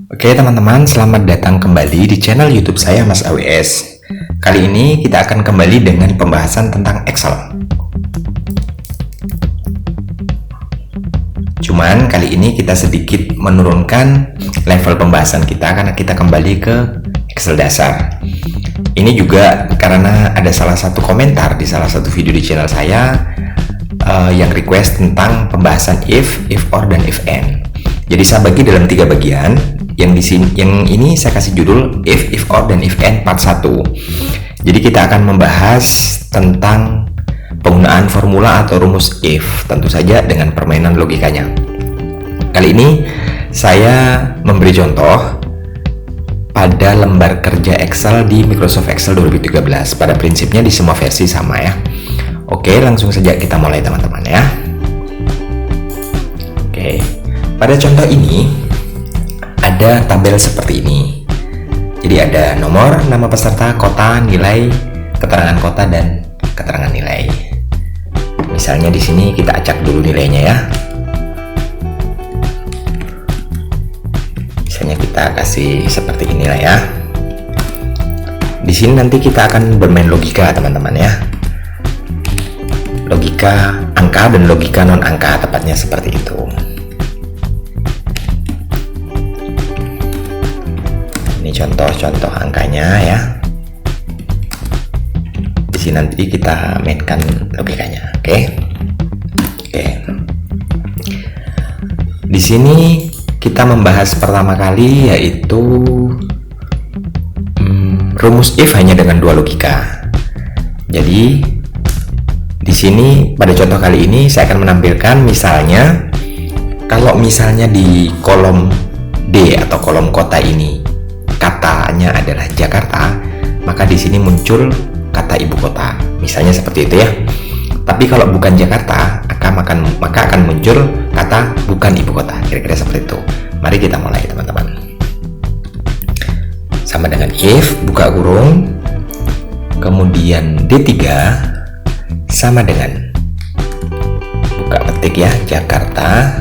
Oke teman-teman, selamat datang kembali di channel YouTube saya Mas AWS. Kali ini kita akan kembali dengan pembahasan tentang Excel. Cuman kali ini kita sedikit menurunkan level pembahasan kita karena kita kembali ke Excel dasar. Ini juga karena ada salah satu komentar di salah satu video di channel saya yang request tentang pembahasan if or, dan if and. Jadi saya bagi dalam 3 bagian. Yang ini saya kasih judul if or, dan if and part 1. Jadi kita akan membahas tentang penggunaan formula atau rumus if, tentu saja dengan permainan logikanya. Kali ini saya memberi contoh pada lembar kerja Excel di Microsoft Excel 2013. Pada prinsipnya di semua versi sama ya. Oke, langsung saja kita mulai teman-teman ya. Oke, pada contoh ini ada tabel seperti ini. Jadi ada nomor, nama peserta, kota, nilai, keterangan kota, dan keterangan nilai. Misalnya di sini kita acak dulu nilainya ya. Misalnya kita kasih seperti inilah ya. Di sini nanti kita akan bermain logika teman-teman ya. Logika angka dan logika non angka, tepatnya seperti itu. Ini contoh-contoh angkanya ya. Di sini nanti kita mainkan logikanya, oke? Oke. Di sini kita membahas pertama kali yaitu rumus if hanya dengan 2 logika. Jadi di sini pada contoh kali ini saya akan menampilkan misalnya kalau misalnya di kolom D atau kolom kota ini katanya adalah Jakarta, maka di sini muncul kata ibu kota, misalnya seperti itu ya. Tapi kalau bukan Jakarta, maka akan muncul kata bukan ibu kota, kira-kira seperti itu. Mari kita mulai teman-teman. Sama dengan if, buka kurung, kemudian D3 sama dengan buka petik ya, Jakarta,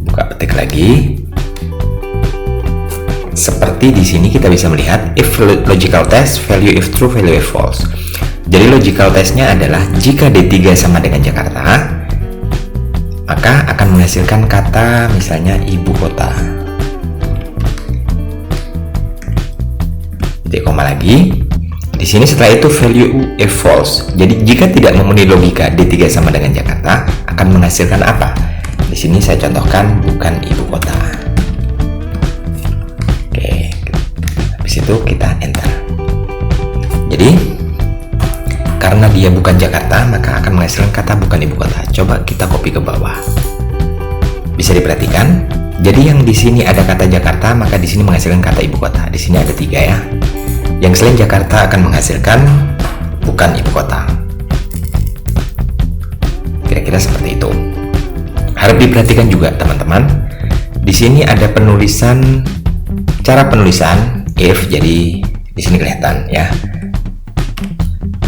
buka petik lagi. Seperti di sini kita bisa melihat if logical test, value if true, value if false. Jadi logical testnya adalah jika D3 sama dengan Jakarta, maka akan menghasilkan kata misalnya ibu kota. Titik koma lagi. Di sini setelah itu value if false. Jadi jika tidak memenuhi logika D3 sama dengan Jakarta, akan menghasilkan apa? Di sini saya contohkan bukan ibu kota. Itu kita enter. Jadi karena dia bukan Jakarta, maka akan menghasilkan kata bukan ibu kota. Coba kita copy ke bawah. Bisa diperhatikan. Jadi yang di sini ada kata Jakarta, maka di sini menghasilkan kata ibu kota. Di sini ada 3 ya. Yang selain Jakarta akan menghasilkan bukan ibu kota. Kira-kira seperti itu. Harap diperhatikan juga teman-teman. Di sini ada penulisan, cara penulisan if, jadi di sini kelihatan ya.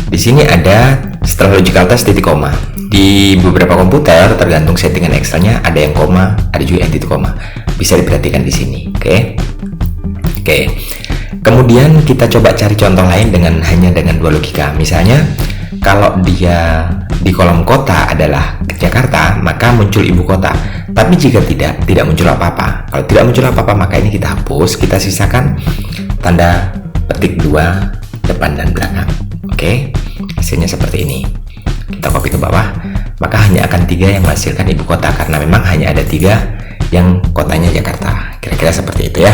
Di sini ada setelah logical test titik koma. Di beberapa komputer tergantung settingan Excelnya ada yang koma, ada juga yang titik koma. Bisa diperhatikan di sini, oke? Oke. Kemudian kita coba cari contoh lain hanya dengan 2 logika. Misalnya kalau dia di kolom kota adalah Jakarta, maka muncul ibu kota. Tapi jika tidak muncul apa-apa. Kalau tidak muncul apa-apa, maka ini kita hapus, kita sisakan tanda petik 2 depan dan belakang. Oke, hasilnya seperti ini. Kita copy ke bawah, maka hanya akan 3 yang menghasilkan ibu kota karena memang hanya ada 3 yang kotanya Jakarta. Kira-kira seperti itu ya.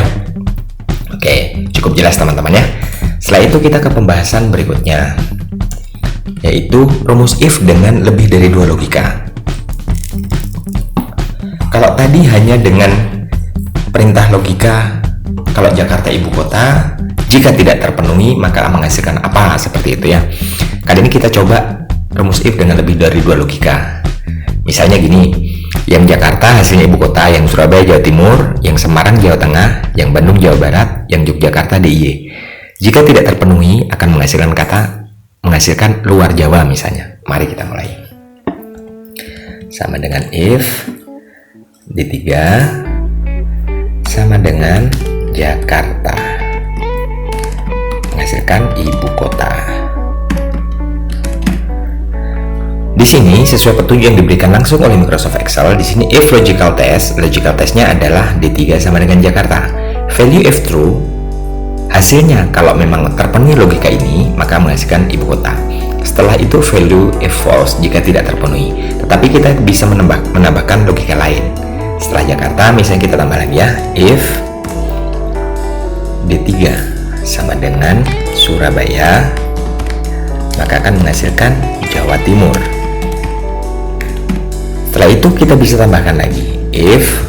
Oke, cukup jelas teman-teman ya. Setelah itu kita ke pembahasan berikutnya, yaitu rumus if dengan lebih dari 2 logika. Kalau tadi hanya dengan perintah logika, kalau Jakarta ibu kota, jika tidak terpenuhi maka menghasilkan apa, seperti itu ya. Kali ini kita coba rumus if dengan lebih dari 2 logika. Misalnya gini, yang Jakarta hasilnya ibu kota, yang Surabaya Jawa Timur, yang Semarang Jawa Tengah, yang Bandung Jawa Barat, yang Yogyakarta DIY. Jika tidak terpenuhi akan menghasilkan luar Jawa misalnya. Mari kita mulai. Sama dengan if D3 sama dengan Jakarta, menghasilkan ibu kota. Di sini sesuai petunjuk yang diberikan langsung oleh Microsoft Excel, di sini if logical testnya adalah D3 sama dengan Jakarta. Value if true, hasilnya kalau memang terpenuhi logika ini maka menghasilkan ibu kota. Setelah itu value if false jika tidak terpenuhi. Tetapi kita bisa menambahkan logika lain. Setelah Jakarta misalnya kita tambah lagi ya, if D3 sama dengan Surabaya maka akan menghasilkan Jawa Timur. Setelah itu kita bisa tambahkan lagi if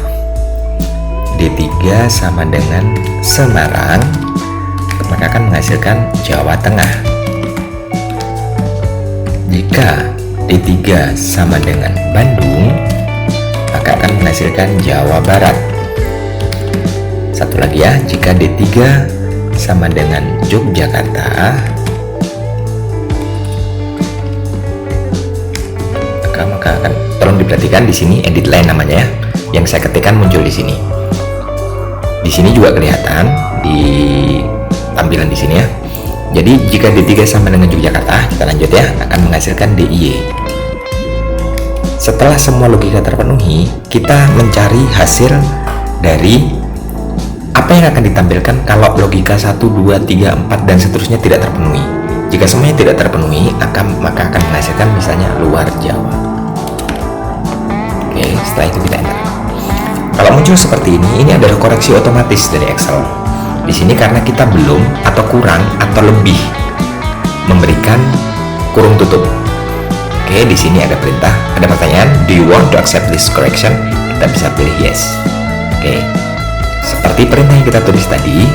D3 sama dengan Semarang maka akan menghasilkan Jawa Tengah. Jika D3 sama dengan Bandung maka akan menghasilkan Jawa Barat. Satu lagi ya, jika D3 sama dengan Yogyakarta maka akan, tolong diperhatikan di sini edit line namanya ya, yang saya ketikkan muncul di sini. Di sini juga kelihatan di tampilan di sini ya. Jadi jika D3 sama dengan Yogyakarta, kita lanjut ya, akan menghasilkan DIY. Setelah semua logika terpenuhi, kita mencari hasil dari apa yang akan ditampilkan kalau logika 1, 2, 3, 4 dan seterusnya tidak terpenuhi. Jika semuanya tidak terpenuhi, maka akan menghasilkan misalnya luar Jawa. Oke, setelah itu kita enter. Kalau muncul seperti ini adalah koreksi otomatis dari Excel. Di sini karena kita belum atau kurang atau lebih memberikan kurung tutup. Oke, di sini ada perintah, ada pertanyaan, do you want to accept this correction? Kita bisa pilih yes. Oke, seperti perintah yang kita tulis tadi,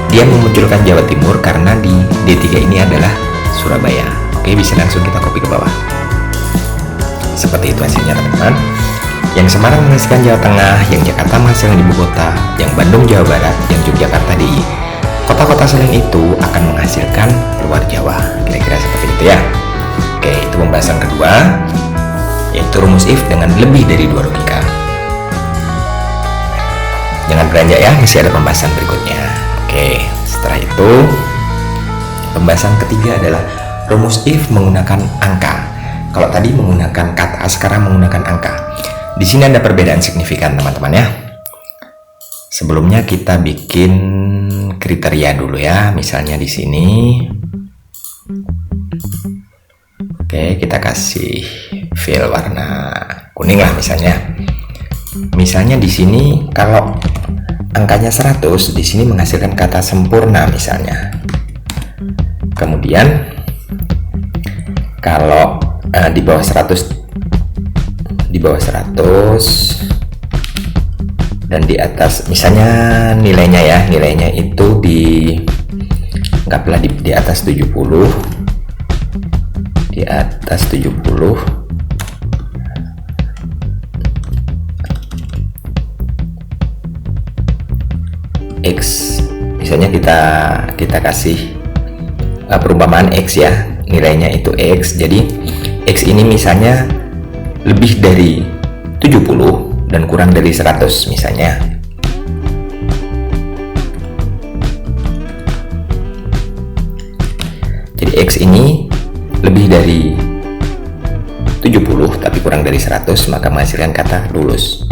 dia memunculkan Jawa Timur karena di D3 ini adalah Surabaya. Oke, bisa langsung kita copy ke bawah. Seperti itu hasilnya teman-teman. Yang Semarang menghasilkan Jawa Tengah, yang Jakarta menghasilkan ibu kota, yang Bandung Jawa Barat, yang Yogyakarta DIY. Kota-kota selain itu akan menghasilkan luar Jawa. Kira-kira seperti itu ya. Oke, itu pembahasan kedua, yaitu rumus if dengan lebih dari 2 logika. Jangan beranjak ya, masih ada pembahasan berikutnya. Oke, setelah itu pembahasan ketiga adalah rumus if menggunakan angka. Kalau tadi menggunakan kata, sekarang menggunakan angka. Di sini ada perbedaan signifikan teman-teman ya. Sebelumnya kita bikin kriteria dulu ya. Misalnya di sini, oke, kita kasih fill warna kuning lah misalnya. Misalnya di sini kalau angkanya 100, di sini menghasilkan kata sempurna misalnya. Kemudian kalau di bawah 100 dan di atas misalnya nilainya itu anggaplah di atas 70, di atas 70 X, misalnya kita kasih perumpamaan X ya, nilainya itu X, jadi X ini misalnya lebih dari 70 dan kurang dari 100 misalnya. Jadi X ini lebih dari 70 tapi kurang dari 100 maka menghasilkan kata lulus.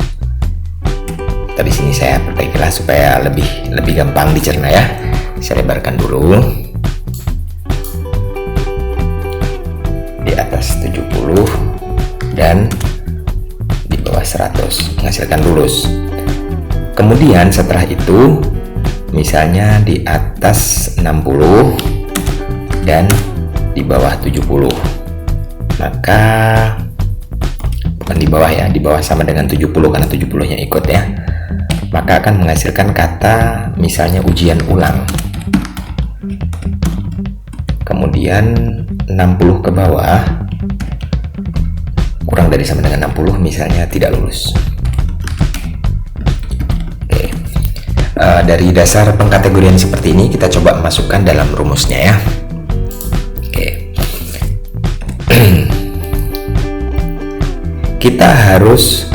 Tadi sini saya perbaikilah supaya lebih gampang dicerna ya. Saya lebarkan dulu. Di atas 70 dan di bawah 100 menghasilkan lulus. Kemudian setelah itu misalnya di atas 60 dan di bawah 70, maka bukan di bawah ya, di bawah sama dengan 70 karena 70 nya ikut ya, maka akan menghasilkan kata misalnya ujian ulang. Kemudian 60 ke bawah kurang dari sama dengan 60 misalnya tidak lulus. Oke. Dari dasar pengkategorian seperti ini kita coba masukkan dalam rumusnya ya. Oke. Kita harus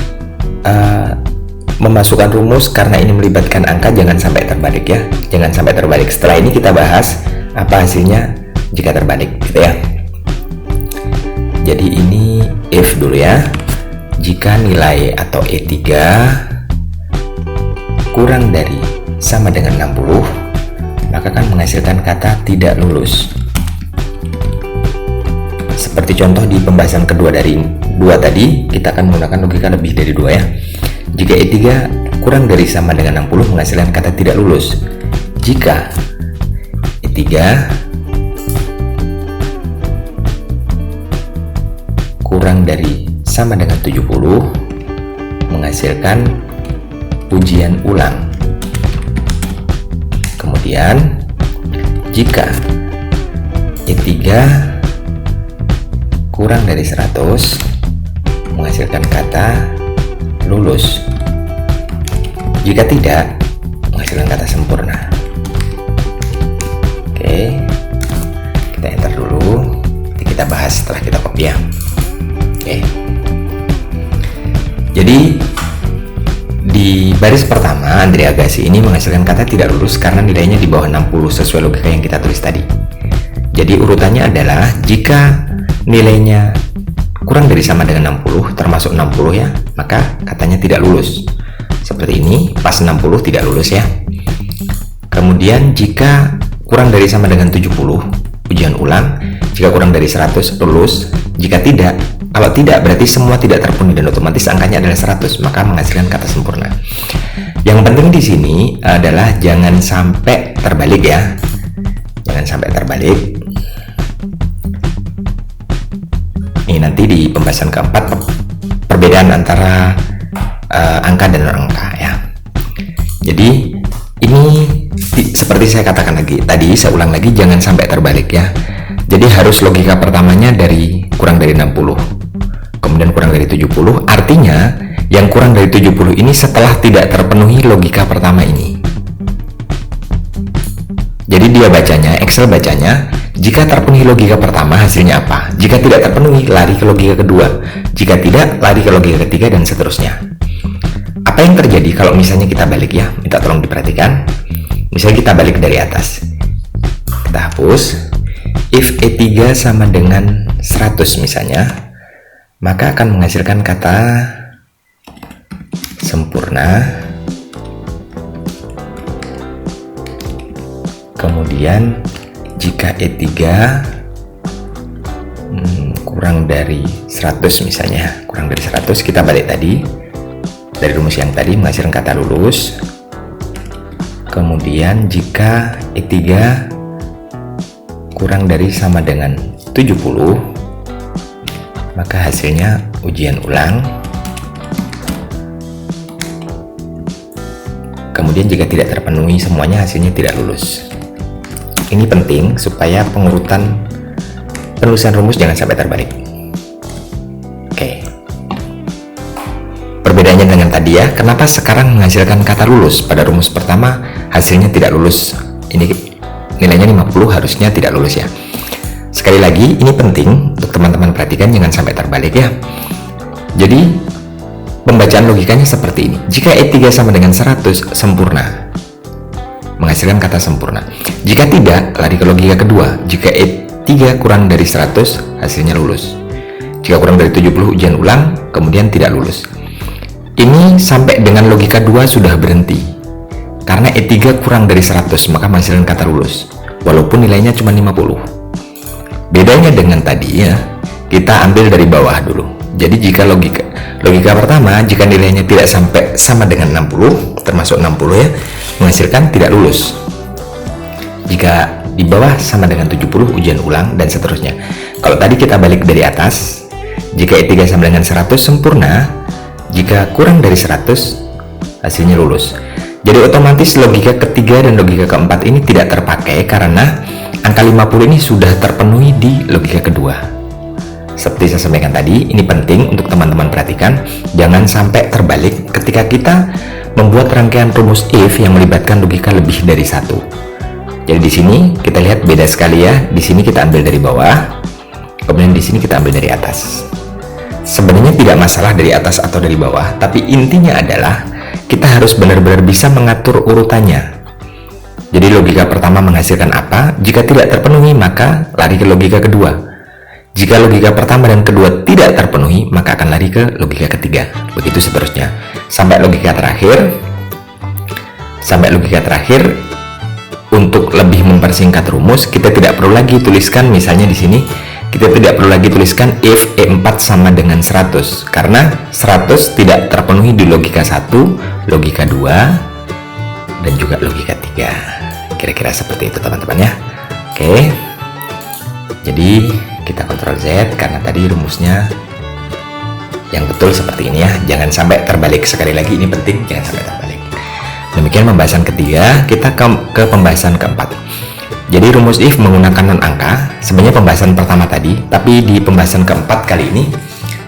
memasukkan rumus karena ini melibatkan angka, jangan sampai terbalik ya, jangan sampai terbalik. Setelah ini kita bahas apa hasilnya jika terbalik gitu ya. Jadi ini if dulu ya. Jika nilai atau E3 kurang dari sama dengan 60, maka akan menghasilkan kata tidak lulus. Seperti contoh di pembahasan kedua dari 2 tadi, kita akan menggunakan logika lebih dari 2 ya. Jika E3 kurang dari sama dengan 60, menghasilkan kata tidak lulus. Jika E3 kurang dari sama dengan 70, menghasilkan ujian ulang. Kemudian jika E3 kurang dari 100, menghasilkan kata lulus. Jika tidak, menghasilkan kata sempurna. Oke, kita enter dulu, nanti kita bahas setelah kita copy ya. Oke, jadi di baris pertama Andrea Agassi ini menghasilkan kata tidak lulus karena nilainya di bawah 60 sesuai logika yang kita tulis tadi. Jadi urutannya adalah jika nilainya kurang dari sama dengan 60, termasuk 60 ya, maka katanya tidak lulus. Seperti ini, pas 60 tidak lulus ya. Kemudian jika kurang dari sama dengan 70, ujian ulang. Jika kurang dari 100, lulus. Jika tidak, kalau tidak berarti semua tidak terpenuhi dan otomatis angkanya adalah 100, maka menghasilkan kata sempurna. Yang penting di sini adalah jangan sampai terbalik ya. Jangan sampai terbalik. Ini nanti di pembahasan keempat, perbedaan antara angka dan non-angka ya. Jadi ini seperti saya katakan tadi, saya ulang lagi, jangan sampai terbalik ya. Jadi harus logika pertamanya dari kurang dari 60, kemudian kurang dari 70, artinya yang kurang dari 70 ini setelah tidak terpenuhi logika pertama ini. Jadi dia bacanya, Excel bacanya, jika terpenuhi logika pertama hasilnya apa? Jika tidak terpenuhi, lari ke logika kedua. Jika tidak, lari ke logika ketiga dan seterusnya. Apa yang terjadi kalau misalnya kita balik ya? Minta tolong diperhatikan. Misalnya kita balik dari atas. Kita hapus. If E3 sama dengan 100 misalnya, maka akan menghasilkan kata sempurna. Kemudian jika E3 kurang dari 100 misalnya, kurang dari 100, kita balik tadi dari rumus yang tadi, menghasilkan kata lulus. Kemudian jika E3 kurang dari sama dengan 70, maka hasilnya ujian ulang. Kemudian jika tidak terpenuhi semuanya, hasilnya tidak lulus. Ini penting supaya pengurutan penulisan rumus jangan sampai terbalik. Oke. Perbedaannya dengan tadi ya, kenapa sekarang menghasilkan kata lulus? Pada rumus pertama hasilnya tidak lulus. Ini nilainya 50, harusnya tidak lulus ya. Sekali lagi, ini penting untuk teman-teman perhatikan, jangan sampai terbalik ya. Jadi pembacaan logikanya seperti ini. Jika E3 sama dengan 100, sempurna, menghasilkan kata sempurna. Jika tidak, lari ke logika kedua. Jika E3 kurang dari 100, hasilnya lulus. Jika kurang dari 70, ujian ulang, kemudian tidak lulus. Ini sampai dengan logika 2 sudah berhenti. Karena E3 kurang dari 100, maka menghasilkan kata lulus, walaupun nilainya cuma 50. Bedanya dengan tadi ya, kita ambil dari bawah dulu. Jadi jika logika pertama, jika nilainya tidak sampai sama dengan 60, termasuk 60 ya, menghasilkan tidak lulus. Jika di bawah sama dengan 70, ujian ulang, dan seterusnya. Kalau tadi kita balik dari atas, jika E3 sama dengan 100, sempurna. Jika kurang dari 100, hasilnya lulus. Jadi otomatis logika ketiga dan logika keempat ini tidak terpakai karena angka 50 ini sudah terpenuhi di logika kedua. Seperti saya sampaikan tadi, ini penting untuk teman-teman perhatikan, jangan sampai terbalik ketika kita membuat rangkaian rumus if yang melibatkan logika lebih dari satu. Jadi di sini kita lihat beda sekali ya. Di sini kita ambil dari bawah, kemudian di sini kita ambil dari atas. Sebenarnya tidak masalah dari atas atau dari bawah, tapi intinya adalah kita harus benar-benar bisa mengatur urutannya. Jadi logika pertama menghasilkan apa, jika tidak terpenuhi maka lari ke logika kedua. Jika logika pertama dan kedua tidak terpenuhi, maka akan lari ke logika ketiga. Begitu seterusnya sampai logika terakhir. Untuk lebih mempersingkat rumus, kita tidak perlu lagi tuliskan, misalnya di sini kita tidak perlu lagi tuliskan if E4 sama dengan 100, karena 100 tidak terpenuhi di logika 1, logika 2, dan juga logika 3. Kira-kira seperti itu teman-teman ya. Oke, jadi kita Ctrl Z karena tadi rumusnya yang betul seperti ini ya. Jangan sampai terbalik, sekali lagi ini penting, jangan sampai terbalik. Demikian pembahasan ketiga, kita ke pembahasan keempat. Jadi rumus if menggunakan non angka, sebenarnya pembahasan pertama tadi, tapi di pembahasan keempat kali ini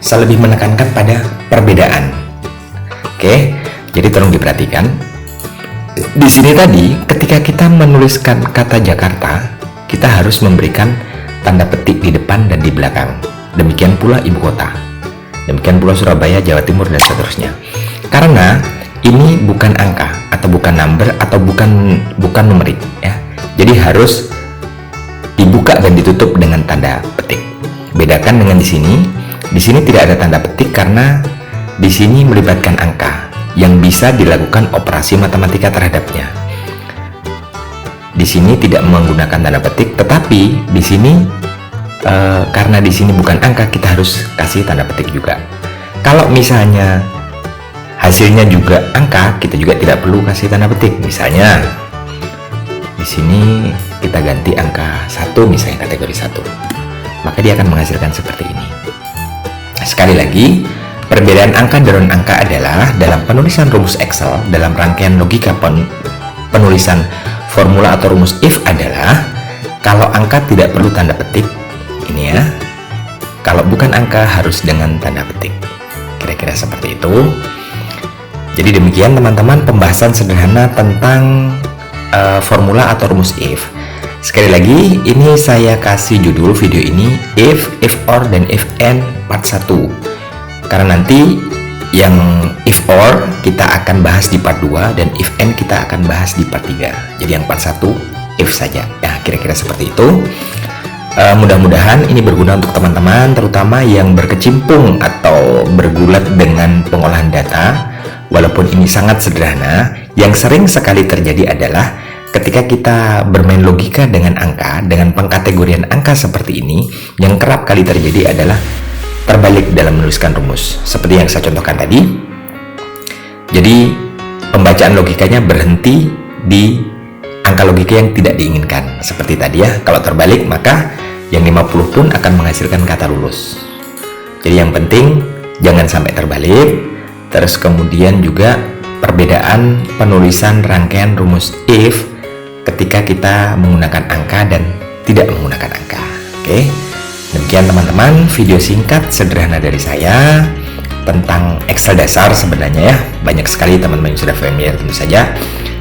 saya lebih menekankan pada perbedaan. Oke, jadi tolong diperhatikan. Di sini tadi, ketika kita menuliskan kata Jakarta, kita harus memberikan tanda petik di depan dan di belakang. Demikian pula ibu kota. Demikian pula Surabaya, Jawa Timur, dan seterusnya. Karena ini bukan angka atau bukan number atau bukan numerik ya. Jadi harus dibuka dan ditutup dengan tanda petik. Bedakan dengan di sini. Di sini tidak ada tanda petik karena di sini melibatkan angka yang bisa dilakukan operasi matematika terhadapnya. Di sini tidak menggunakan tanda petik, tetapi di sini karena di sini bukan angka, kita harus kasih tanda petik juga. Kalau misalnya hasilnya juga angka, kita juga tidak perlu kasih tanda petik. Misalnya di sini kita ganti angka 1, misalnya kategori 1, maka dia akan menghasilkan seperti ini. Sekali lagi, perbedaan angka dan non angka adalah dalam penulisan rumus Excel, dalam rangkaian logika penulisan formula atau rumus if adalah kalau angka tidak perlu tanda petik, ini ya. Kalau bukan angka harus dengan tanda petik. Kira-kira seperti itu. Jadi demikian teman-teman pembahasan sederhana tentang formula atau rumus if. Sekali lagi, ini saya kasih judul video ini if or, dan if and part 1. Karena nanti yang if or kita akan bahas di part 2 dan if and kita akan bahas di part 3. Jadi yang part 1 if saja. Ya, kira-kira seperti itu. Mudah-mudahan ini berguna untuk teman-teman, terutama yang berkecimpung atau bergulat dengan pengolahan data. Walaupun ini sangat sederhana, yang sering sekali terjadi adalah ketika kita bermain logika dengan angka, dengan pengkategorian angka seperti ini, yang kerap kali terjadi adalah terbalik dalam menuliskan rumus. Seperti yang saya contohkan tadi. Jadi, pembacaan logikanya berhenti di angka logika yang tidak diinginkan. Seperti tadi ya, kalau terbalik maka yang 50 pun akan menghasilkan kata lulus. Jadi yang penting jangan sampai terbalik. Terus kemudian juga perbedaan penulisan rangkaian rumus if ketika kita menggunakan angka dan tidak menggunakan angka. Oke, demikian teman-teman video singkat sederhana dari saya tentang Excel dasar. Sebenarnya ya banyak sekali teman-teman yang sudah familiar tentu saja.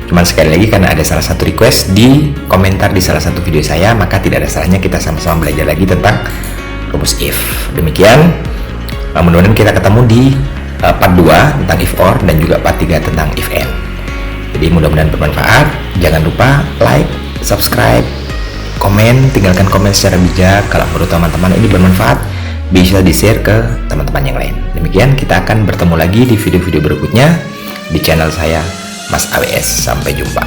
Cuman sekali lagi karena ada salah satu request di komentar di salah satu video saya, maka tidak ada salahnya kita sama-sama belajar lagi tentang rumus if. Demikian, mudah-mudahan kita ketemu di part 2 tentang if or dan juga part 3 tentang if and. Jadi mudah-mudahan bermanfaat. Jangan lupa like, subscribe, komen, tinggalkan komen secara bijak. Kalau menurut teman-teman ini bermanfaat, bisa di-share ke teman-teman yang lain. Demikian, kita akan bertemu lagi di video-video berikutnya di channel saya Mas AWS. Sampai jumpa.